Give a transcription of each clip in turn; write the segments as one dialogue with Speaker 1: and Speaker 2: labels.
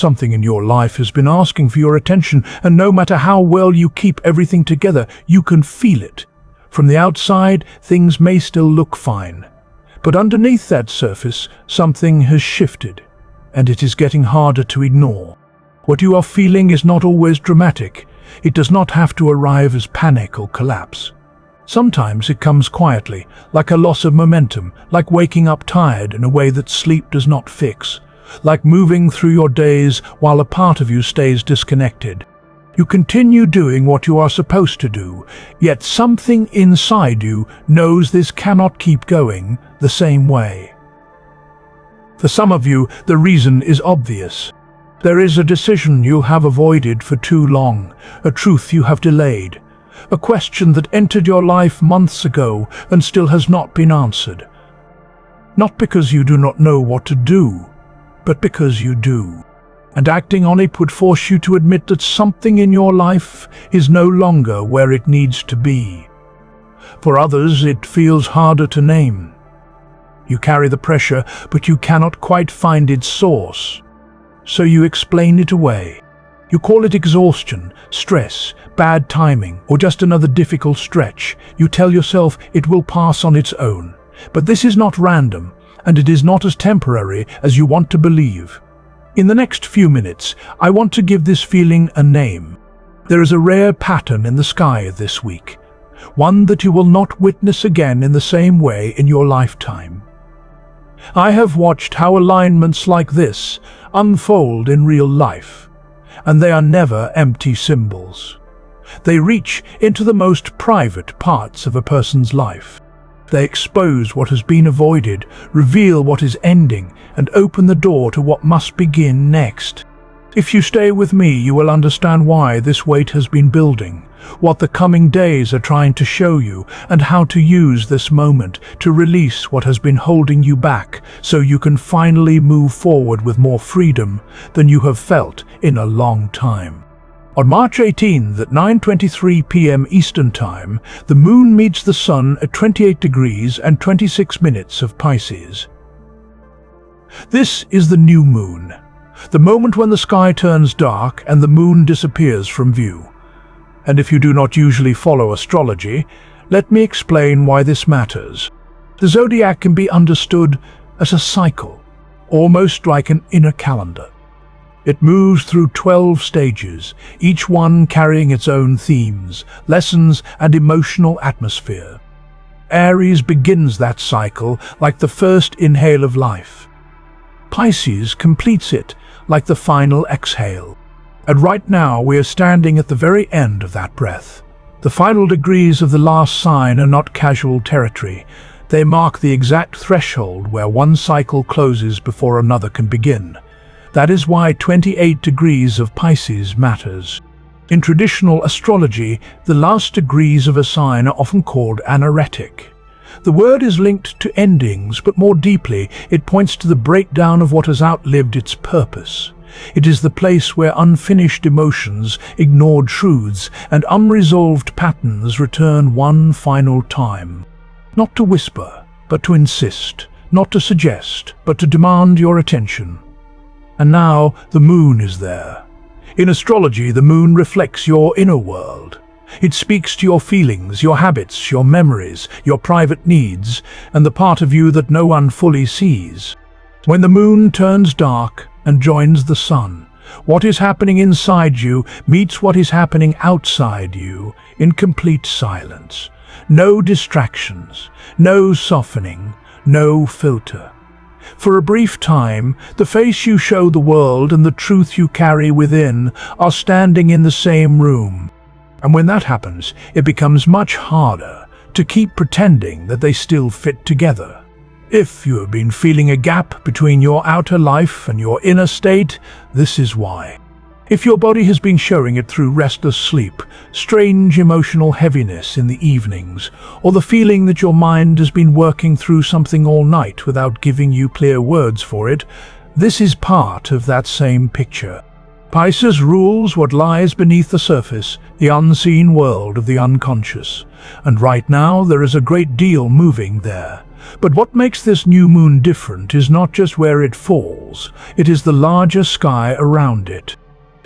Speaker 1: Something in your life has been asking for your attention, and no matter how well you keep everything together, you can feel it. From the outside, things may still look fine. But underneath that surface, something has shifted, and it is getting harder to ignore. What you are feeling is not always dramatic. It does not have to arrive as panic or collapse. Sometimes it comes quietly, like a loss of momentum, like waking up tired in a way that sleep does not fix, like moving through your days while a part of you stays disconnected. You continue doing what you are supposed to do, yet something inside you knows this cannot keep going the same way. For some of you, the reason is obvious. There is a decision you have avoided for too long, a truth you have delayed, a question that entered your life months ago and still has not been answered. Not because you do not know what to do, but because you do. And acting on it would force you to admit that something in your life is no longer where it needs to be. For others, it feels harder to name. You carry the pressure, but you cannot quite find its source. So you explain it away. You call it exhaustion, stress, bad timing, or just another difficult stretch. You tell yourself it will pass on its own. But this is not random, and it is not as temporary as you want to believe. In the next few minutes, I want to give this feeling a name. There is a rare pattern in the sky this week, one that you will not witness again in the same way in your lifetime. I have watched how alignments like this unfold in real life, and they are never empty symbols. They reach into the most private parts of a person's life. They expose what has been avoided, reveal what is ending, and open the door to what must begin next. If you stay with me, you will understand why this weight has been building, what the coming days are trying to show you, and how to use this moment to release what has been holding you back so you can finally move forward with more freedom than you have felt in a long time. On March 18th at 9:23 p.m. Eastern Time, the Moon meets the Sun at 28 degrees and 26 minutes of Pisces. This is the new moon, the moment when the sky turns dark and the moon disappears from view. And if you do not usually follow astrology, let me explain why this matters. The zodiac can be understood as a cycle, almost like an inner calendar. It moves through 12 stages, each one carrying its own themes, lessons, and emotional atmosphere. Aries begins that cycle like the first inhale of life. Pisces completes it like the final exhale. And right now we are standing at the very end of that breath. The final degrees of the last sign are not casual territory. They mark the exact threshold where one cycle closes before another can begin. That is why 28 degrees of Pisces matters. In traditional astrology, the last degrees of a sign are often called anaretic. The word is linked to endings, but more deeply, it points to the breakdown of what has outlived its purpose. It is the place where unfinished emotions, ignored truths, and unresolved patterns return one final time. Not to whisper, but to insist. Not to suggest, but to demand your attention. And now the moon is there. In astrology, the moon reflects your inner world. It speaks to your feelings, your habits, your memories, your private needs, and the part of you that no one fully sees. When the moon turns dark and joins the sun, what is happening inside you meets what is happening outside you in complete silence. No distractions, no softening, no filter. For a brief time, the face you show the world and the truth you carry within are standing in the same room. And when that happens, it becomes much harder to keep pretending that they still fit together. If you have been feeling a gap between your outer life and your inner state, this is why. If your body has been showing it through restless sleep, strange emotional heaviness in the evenings, or the feeling that your mind has been working through something all night without giving you clear words for it, this is part of that same picture. Pisces rules what lies beneath the surface, the unseen world of the unconscious. And right now there is a great deal moving there. But what makes this new moon different is not just where it falls, it is the larger sky around it.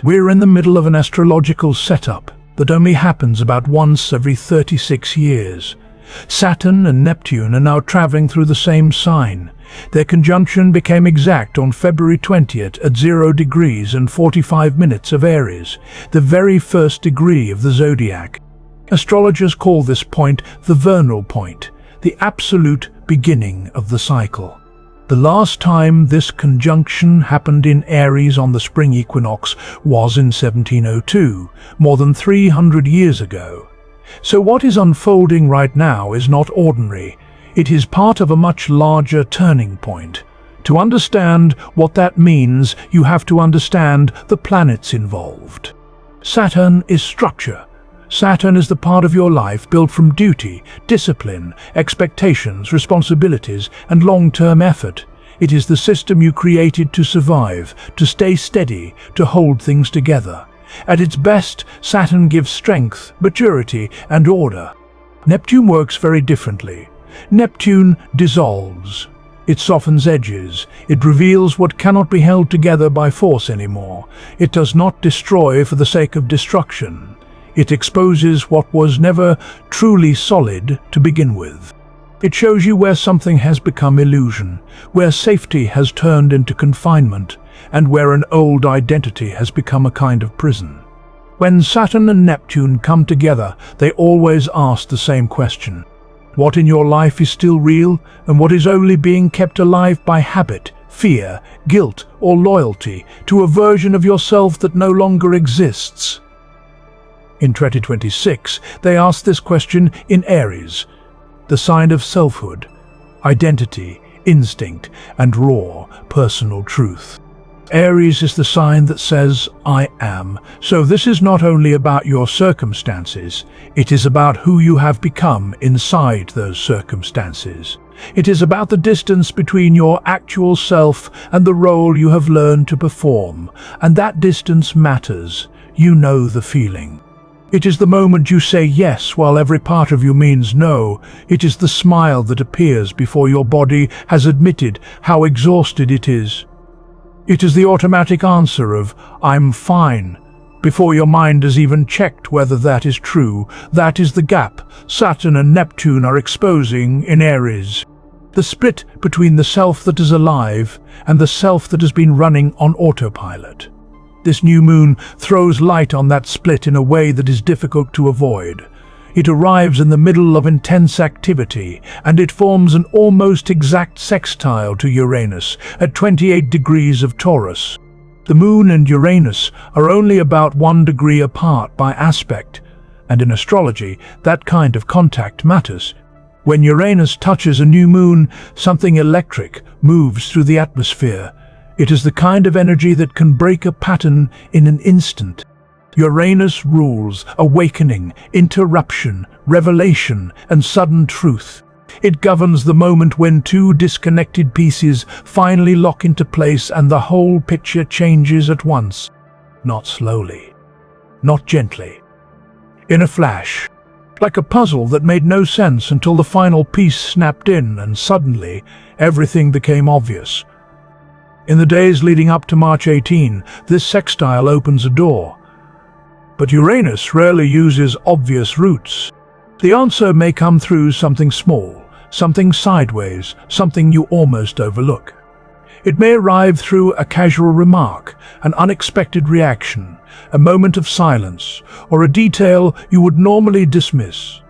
Speaker 1: We're in the middle of an astrological setup that only happens about once every 36 years. Saturn and Neptune are now traveling through the same sign. Their conjunction became exact on February 20th at 0 degrees and 45 minutes of Aries, the very first degree of the Zodiac. Astrologers call this point the vernal point, the absolute beginning of the cycle. The last time this conjunction happened in Aries on the spring equinox was in 1702, more than 300 years ago. So what is unfolding right now is not ordinary. It is part of a much larger turning point. To understand what that means, you have to understand the planets involved. Saturn is structure. Saturn is the part of your life built from duty, discipline, expectations, responsibilities, and long-term effort. It is the system you created to survive, to stay steady, to hold things together. At its best, Saturn gives strength, maturity, and order. Neptune works very differently. Neptune dissolves. It softens edges. It reveals what cannot be held together by force anymore. It does not destroy for the sake of destruction. It exposes what was never truly solid to begin with. It shows you where something has become illusion, where safety has turned into confinement, and where an old identity has become a kind of prison. When Saturn and Neptune come together, they always ask the same question. What in your life is still real, and what is only being kept alive by habit, fear, guilt, or loyalty to a version of yourself that no longer exists? In 2026, they ask this question in Aries, the sign of selfhood, identity, instinct, and raw, personal truth. Aries is the sign that says, I am. So this is not only about your circumstances, it is about who you have become inside those circumstances. It is about the distance between your actual self and the role you have learned to perform. And that distance matters. You know the feeling. It is the moment you say yes while every part of you means no. It is the smile that appears before your body has admitted how exhausted it is. It is the automatic answer of, I'm fine, before your mind has even checked whether that is true. That is the gap Saturn and Neptune are exposing in Aries. The split between the self that is alive and the self that has been running on autopilot. This new moon throws light on that split in a way that is difficult to avoid. It arrives in the middle of intense activity, and it forms an almost exact sextile to Uranus at 28 degrees of Taurus. The moon and Uranus are only about 1 degree apart by aspect, and in astrology, that kind of contact matters. When Uranus touches a new moon, something electric moves through the atmosphere. It is the kind of energy that can break a pattern in an instant. Uranus rules awakening, interruption, revelation, and sudden truth. It governs the moment when two disconnected pieces finally lock into place and the whole picture changes at once. Not slowly, not gently. In a flash, like a puzzle that made no sense until the final piece snapped in and suddenly everything became obvious. In the days leading up to March 18, this sextile opens a door. But Uranus rarely uses obvious routes. The answer may come through something small, something sideways, something you almost overlook. It may arrive through a casual remark, an unexpected reaction, a moment of silence, or a detail you would normally dismiss.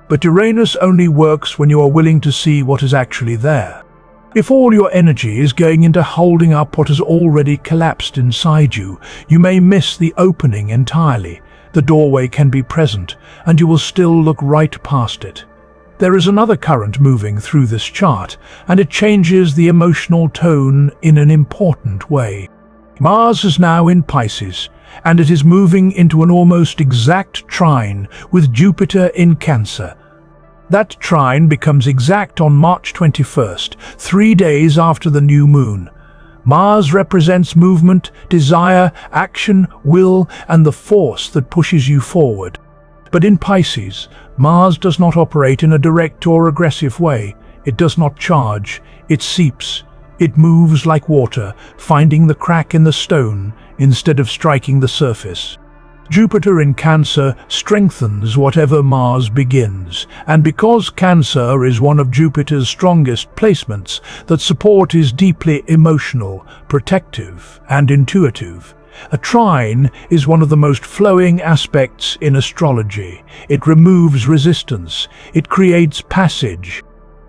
Speaker 1: But Uranus only works when you are willing to see what is actually there. If all your energy is going into holding up what has already collapsed inside you, you may miss the opening entirely. The doorway can be present, and you will still look right past it. There is another current moving through this chart, and it changes the emotional tone in an important way. Mars is now in Pisces, and it is moving into an almost exact trine with Jupiter in Cancer. That trine becomes exact on March 21st, 3 days after the new moon. Mars represents movement, desire, action, will, and the force that pushes you forward. But in Pisces, Mars does not operate in a direct or aggressive way. It does not charge, it seeps. It moves like water, finding the crack in the stone instead of striking the surface. Jupiter in Cancer strengthens whatever Mars begins, and because Cancer is one of Jupiter's strongest placements, that support is deeply emotional, protective, and intuitive. A trine is one of the most flowing aspects in astrology. It removes resistance, it creates passage.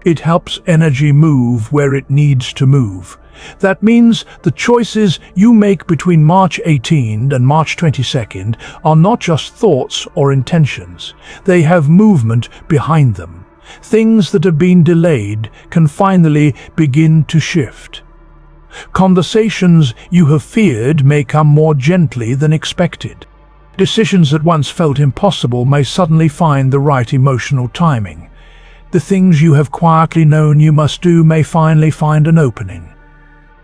Speaker 1: It helps energy move where it needs to move. That means the choices you make between March 18 and March 22nd are not just thoughts or intentions. They have movement behind them. Things that have been delayed can finally begin to shift. Conversations you have feared may come more gently than expected. Decisions that once felt impossible may suddenly find the right emotional timing. The things you have quietly known you must do may finally find an opening.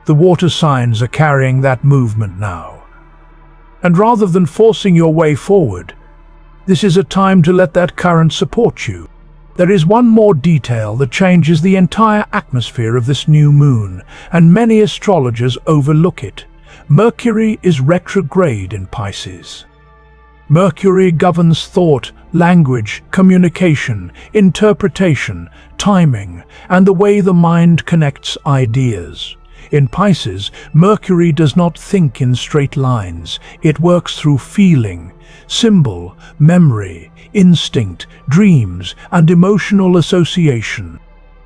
Speaker 1: The water signs are carrying that movement now. And rather than forcing your way forward, this is a time to let that current support you. There is one more detail that changes the entire atmosphere of this new moon, and many astrologers overlook it. Mercury is retrograde in Pisces. Mercury governs thought, language, communication, interpretation, timing, and the way the mind connects ideas. In Pisces, Mercury does not think in straight lines. It works through feeling, symbol, memory, instinct, dreams, and emotional association.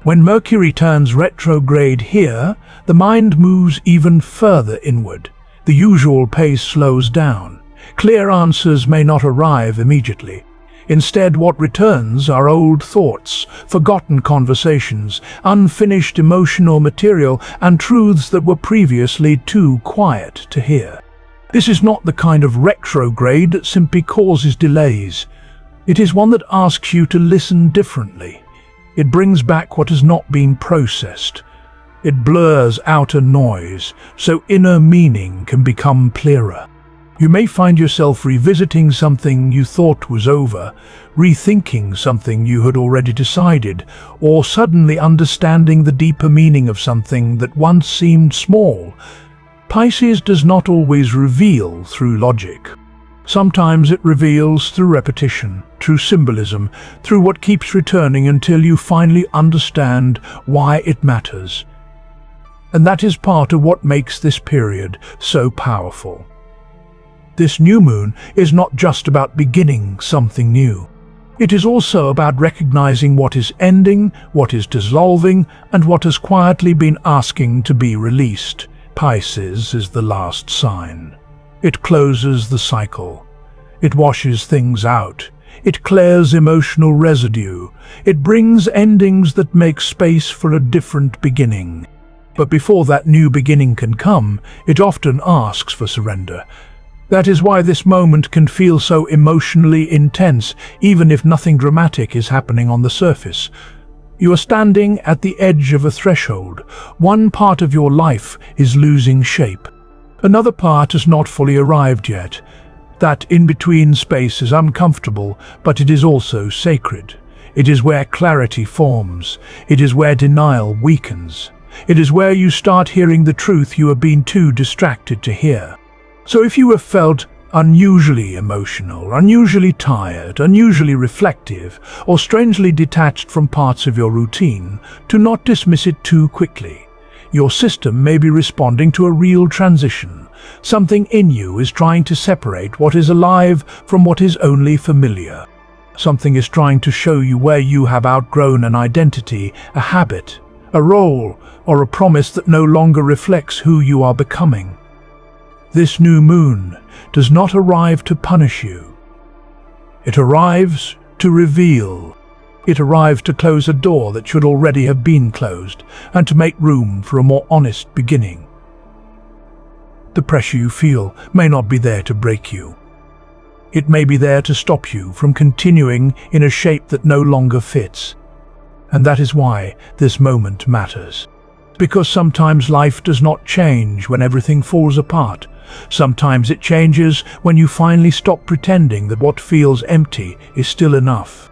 Speaker 1: When Mercury turns retrograde here, the mind moves even further inward. The usual pace slows down. Clear answers may not arrive immediately. Instead, what returns are old thoughts, forgotten conversations, unfinished emotional material, and truths that were previously too quiet to hear. This is not the kind of retrograde that simply causes delays. It is one that asks you to listen differently. It brings back what has not been processed. It blurs outer noise, so inner meaning can become clearer. You may find yourself revisiting something you thought was over, rethinking something you had already decided, or suddenly understanding the deeper meaning of something that once seemed small. Pisces does not always reveal through logic. Sometimes it reveals through repetition, through symbolism, through what keeps returning until you finally understand why it matters. And that is part of what makes this period so powerful. This new moon is not just about beginning something new. It is also about recognizing what is ending, what is dissolving, and what has quietly been asking to be released. Pisces is the last sign. It closes the cycle. It washes things out. It clears emotional residue. It brings endings that make space for a different beginning. But before that new beginning can come, it often asks for surrender. That is why this moment can feel so emotionally intense, even if nothing dramatic is happening on the surface. You are standing at the edge of a threshold. One part of your life is losing shape. Another part has not fully arrived yet. That in-between space is uncomfortable, but it is also sacred. It is where clarity forms. It is where denial weakens. It is where you start hearing the truth you have been too distracted to hear. So if you have felt unusually emotional, unusually tired, unusually reflective, or strangely detached from parts of your routine, do not dismiss it too quickly. Your system may be responding to a real transition. Something in you is trying to separate what is alive from what is only familiar. Something is trying to show you where you have outgrown an identity, a habit, a role, or a promise that no longer reflects who you are becoming. This new moon does not arrive to punish you. It arrives to reveal. It arrives to close a door that should already have been closed, and to make room for a more honest beginning. The pressure you feel may not be there to break you. It may be there to stop you from continuing in a shape that no longer fits. And that is why this moment matters. Because sometimes life does not change when everything falls apart. Sometimes it changes when you finally stop pretending that what feels empty is still enough.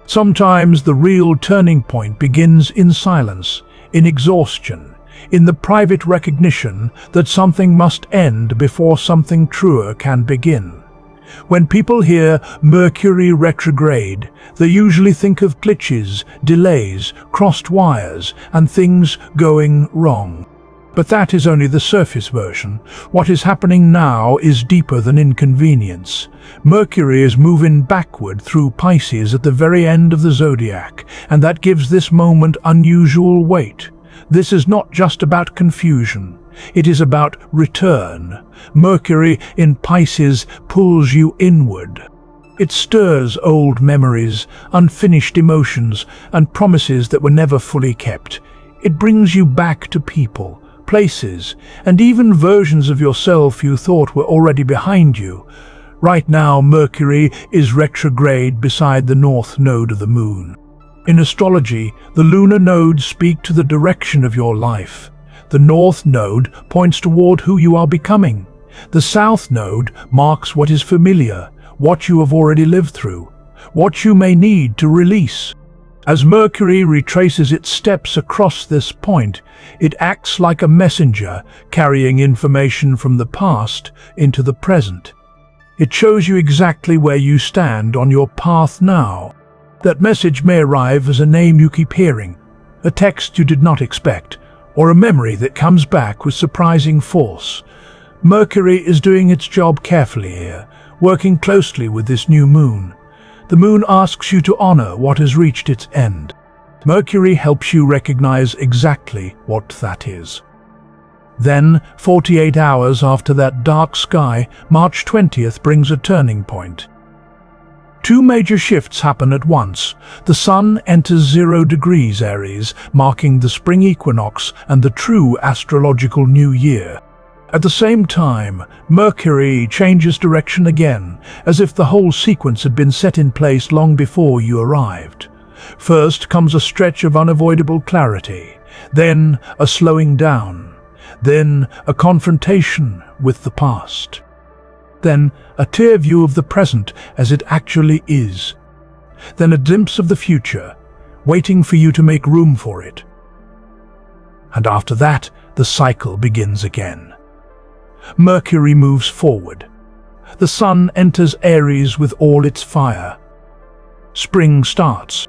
Speaker 1: Sometimes the real turning point begins in silence, in exhaustion, in the private recognition that something must end before something truer can begin. When people hear Mercury retrograde, they usually think of glitches, delays, crossed wires, and things going wrong. But that is only the surface version. What is happening now is deeper than inconvenience. Mercury is moving backward through Pisces at the very end of the Zodiac, and that gives this moment unusual weight. This is not just about confusion. It is about return. Mercury in Pisces pulls you inward. It stirs old memories, unfinished emotions, and promises that were never fully kept. It brings you back to people, places, and even versions of yourself you thought were already behind you. Right now, Mercury is retrograde beside the north node of the moon. In astrology, the lunar nodes speak to the direction of your life. The north node points toward who you are becoming. The south node marks what is familiar, what you have already lived through, what you may need to release. As Mercury retraces its steps across this point, it acts like a messenger carrying information from the past into the present. It shows you exactly where you stand on your path now. That message may arrive as a name you keep hearing, a text you did not expect, or a memory that comes back with surprising force. Mercury is doing its job carefully here, working closely with this new moon. The moon asks you to honor what has reached its end. Mercury helps you recognize exactly what that is. Then, 48 hours after that dark sky, March 20th brings a turning point. Two major shifts happen at once. The Sun enters 0 degrees Aries, marking the spring equinox and the true astrological new year. At the same time, Mercury changes direction again, as if the whole sequence had been set in place long before you arrived. First comes a stretch of unavoidable clarity, then a slowing down, then a confrontation with the past. Then a clear view of the present as it actually is. Then a glimpse of the future, waiting for you to make room for it. And after that, the cycle begins again. Mercury moves forward. The Sun enters Aries with all its fire. Spring starts.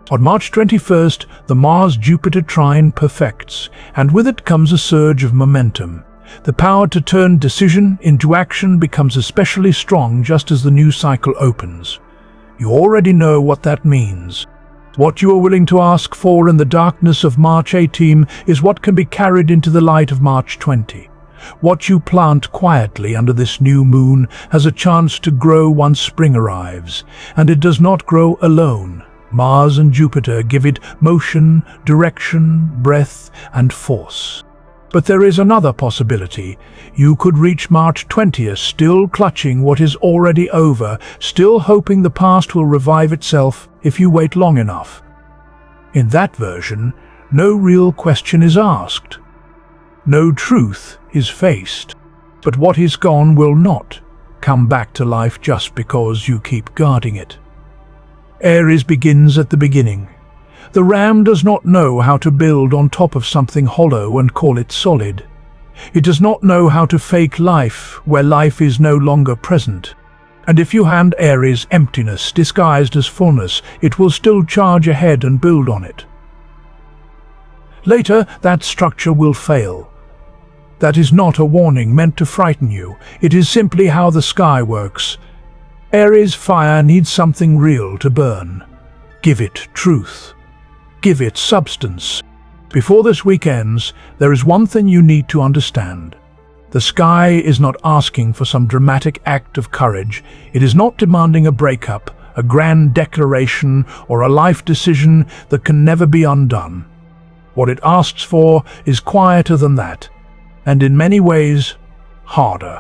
Speaker 1: On March 21st, the Mars-Jupiter trine perfects, and with it comes a surge of momentum. The power to turn decision into action becomes especially strong just as the new cycle opens. You already know what that means. What you are willing to ask for in the darkness of March 18 is what can be carried into the light of March 20. What you plant quietly under this new moon has a chance to grow once spring arrives, and it does not grow alone. Mars and Jupiter give it motion, direction, breath, and force. But there is another possibility. You could reach March 20th still clutching what is already over, still hoping the past will revive itself if you wait long enough. In that version, no real question is asked. No truth is faced. But what is gone will not come back to life just because you keep guarding it. Aries begins at the beginning. The ram does not know how to build on top of something hollow and call it solid. It does not know how to fake life where life is no longer present. And if you hand Aries emptiness disguised as fullness, it will still charge ahead and build on it. Later, that structure will fail. That is not a warning meant to frighten you. It is simply how the sky works. Aries fire needs something real to burn. Give it truth. Give it substance. Before this week ends, there is one thing you need to understand. The sky is not asking for some dramatic act of courage. It is not demanding a breakup, a grand declaration, or a life decision that can never be undone. What it asks for is quieter than that, and in many ways, harder.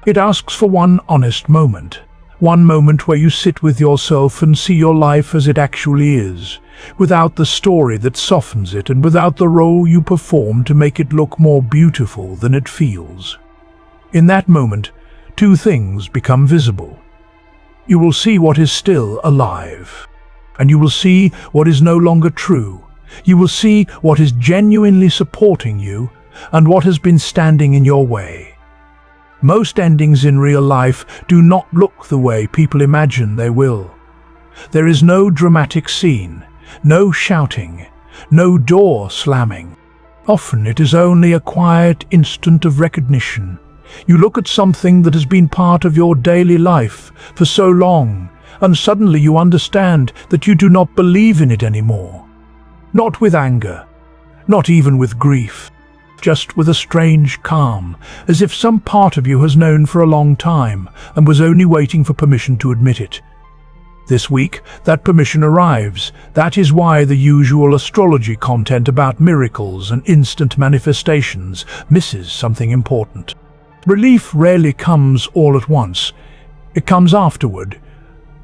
Speaker 1: It asks for one honest moment. One moment where you sit with yourself and see your life as it actually is, without the story that softens it and without the role you perform to make it look more beautiful than it feels. In that moment, two things become visible. You will see what is still alive. and you will see what is no longer true. You will see what is genuinely supporting you and what has been standing in your way. Most endings in real life do not look the way people imagine they will. There is no dramatic scene, no shouting, no door slamming. Often it is only a quiet instant of recognition. You look at something that has been part of your daily life for so long, and suddenly you understand that you do not believe in it anymore. Not with anger, not even with grief, just with a strange calm, as if some part of you has known for a long time and was only waiting for permission to admit it. This week, that permission arrives. That is why the usual astrology content about miracles and instant manifestations misses something important. Relief rarely comes all at once. It comes afterward.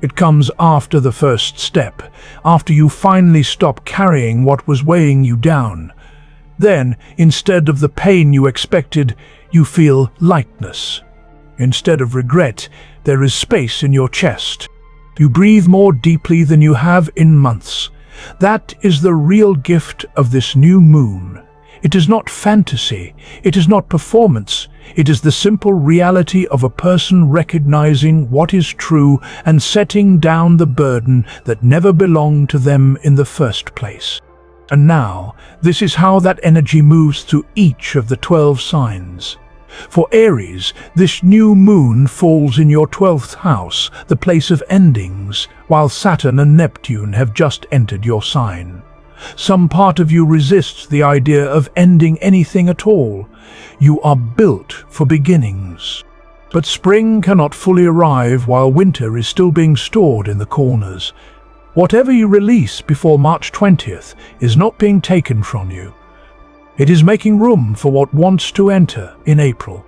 Speaker 1: It comes after the first step, after you finally stop carrying what was weighing you down. Then, instead of the pain you expected, you feel lightness. Instead of regret, there is space in your chest. You breathe more deeply than you have in months. That is the real gift of this new moon. It is not fantasy. It is not performance. It is the simple reality of a person recognizing what is true and setting down the burden that never belonged to them in the first place. And now, this is how that energy moves through each of the 12 signs. For Aries, this new moon falls in your 12th house, the place of endings, while Saturn and Neptune have just entered your sign. Some part of you resists the idea of ending anything at all. You are built for beginnings. But spring cannot fully arrive while winter is still being stored in the corners. Whatever you release before March 20th is not being taken from you. It is making room for what wants to enter in April.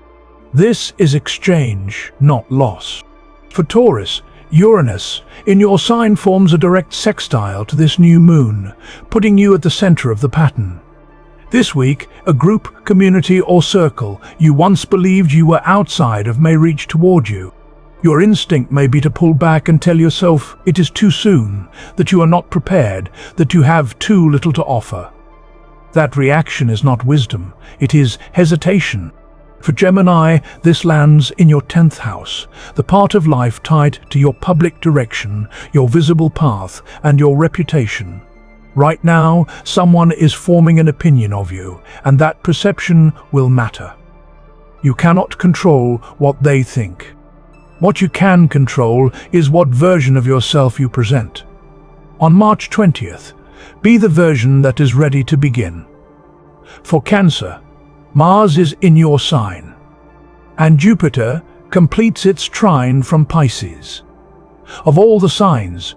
Speaker 1: This is exchange, not loss. For Taurus, Uranus in your sign forms a direct sextile to this new moon, putting you at the center of the pattern. This week, a group, community or circle you once believed you were outside of may reach toward you. Your instinct may be to pull back and tell yourself it is too soon, that you are not prepared, that you have too little to offer. That reaction is not wisdom, it is hesitation. For Gemini, this lands in your 10th house, the part of life tied to your public direction, your visible path, and your reputation. Right now, someone is forming an opinion of you, and that perception will matter. You cannot control what they think. What you can control is what version of yourself you present. On March 20th, be the version that is ready to begin. For Cancer, Mars is in your sign, and Jupiter completes its trine from Pisces. Of all the signs,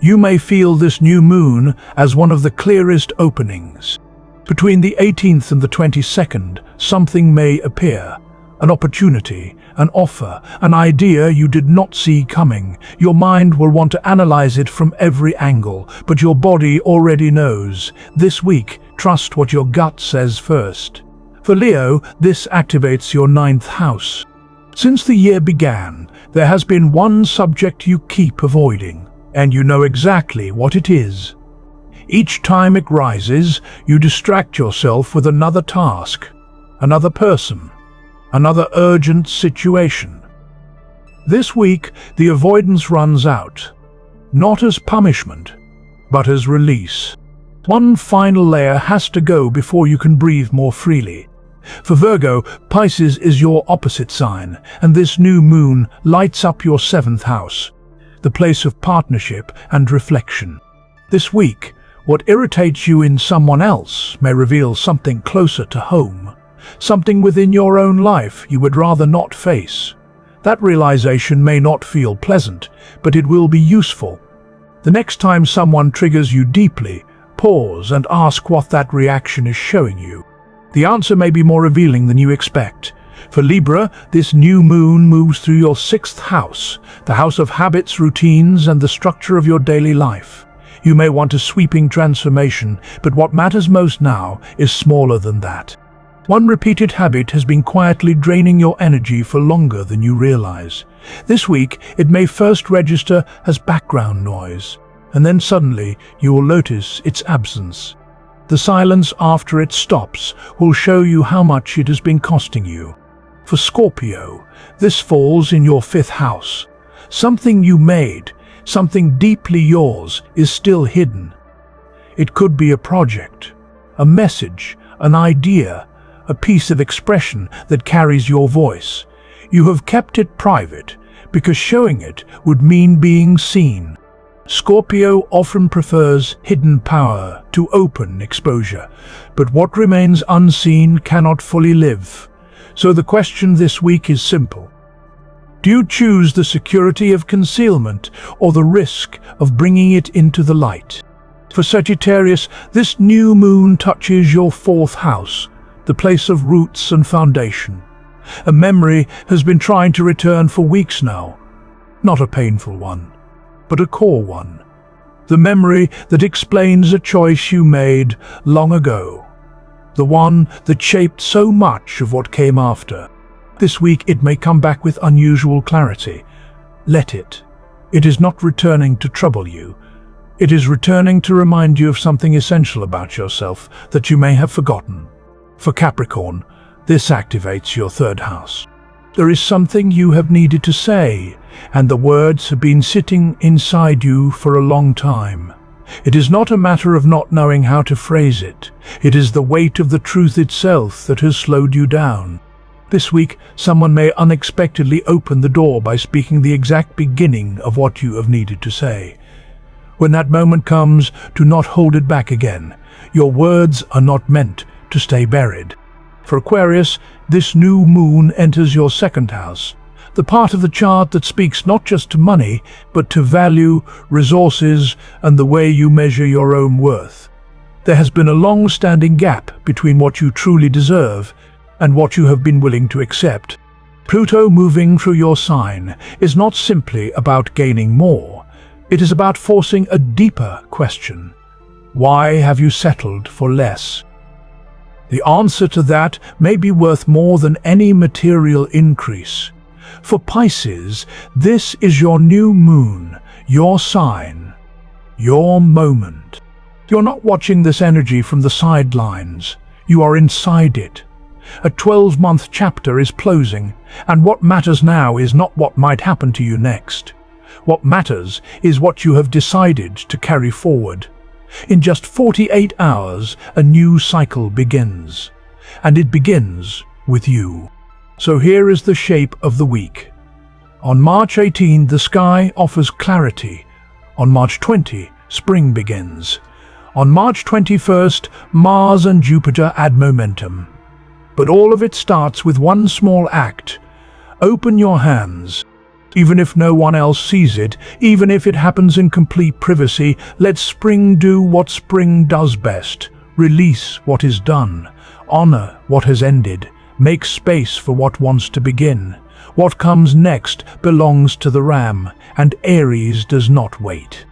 Speaker 1: you may feel this new moon as one of the clearest openings. Between the 18th and the 22nd, something may appear. An opportunity, an offer, an idea you did not see coming. Your mind will want to analyze it from every angle, but your body already knows. This week, trust what your gut says first. For Leo, this activates your 9th house. Since the year began, there has been one subject you keep avoiding, and you know exactly what it is. Each time it rises, you distract yourself with another task, another person, another urgent situation. This week, the avoidance runs out, not as punishment, but as release. One final layer has to go before you can breathe more freely. For Virgo, Pisces is your opposite sign, and this new moon lights up your 7th house, the place of partnership and reflection. This week, what irritates you in someone else may reveal something closer to home. Something within your own life you would rather not face. That realization may not feel pleasant, but it will be useful. The next time someone triggers you deeply, pause and ask what that reaction is showing you. The answer may be more revealing than you expect. For Libra, this new moon moves through your 6th house, the house of habits, routines, and the structure of your daily life. You may want a sweeping transformation, but what matters most now is smaller than that. One repeated habit has been quietly draining your energy for longer than you realize. This week, it may first register as background noise, and then suddenly you will notice its absence. The silence after it stops will show you how much it has been costing you. For Scorpio, this falls in your 5th house. Something you made, something deeply yours, is still hidden. It could be a project, a message, an idea, a piece of expression that carries your voice. You have kept it private because showing it would mean being seen. Scorpio often prefers hidden power to open exposure, but what remains unseen cannot fully live. So the question this week is simple. Do you choose the security of concealment or the risk of bringing it into the light? For Sagittarius, this new moon touches your 4th house, the place of roots and foundation. A memory has been trying to return for weeks now. Not a painful one, but a core one. The memory that explains a choice you made long ago. The one that shaped so much of what came after. This week it may come back with unusual clarity. Let it. It is not returning to trouble you. It is returning to remind you of something essential about yourself that you may have forgotten. For Capricorn, this activates your 3rd house. There is something you have needed to say, and the words have been sitting inside you for a long time. It is not a matter of not knowing how to phrase it. It is the weight of the truth itself that has slowed you down. This week, someone may unexpectedly open the door by speaking the exact beginning of what you have needed to say. When that moment comes, do not hold it back again. Your words are not meant to stay buried. For Aquarius, this new moon enters your 2nd house, the part of the chart that speaks not just to money, but to value, resources, and the way you measure your own worth. There has been a long-standing gap between what you truly deserve and what you have been willing to accept. Pluto moving through your sign is not simply about gaining more. It is about forcing a deeper question. Why have you settled for less? The answer to that may be worth more than any material increase. For Pisces, this is your new moon, your sign, your moment. You're not watching this energy from the sidelines. You are inside it. A 12-month chapter is closing, and what matters now is not what might happen to you next. What matters is what you have decided to carry forward. In just 48 hours, a new cycle begins. And it begins with you. So here is the shape of the week. On March 18, the sky offers clarity. On March 20, spring begins. On March 21st, Mars and Jupiter add momentum. But all of it starts with one small act. Open your hands. Even if no one else sees it, even if it happens in complete privacy, let spring do what spring does best. Release what is done. Honor what has ended. Make space for what wants to begin. What comes next belongs to the ram, and Aries does not wait.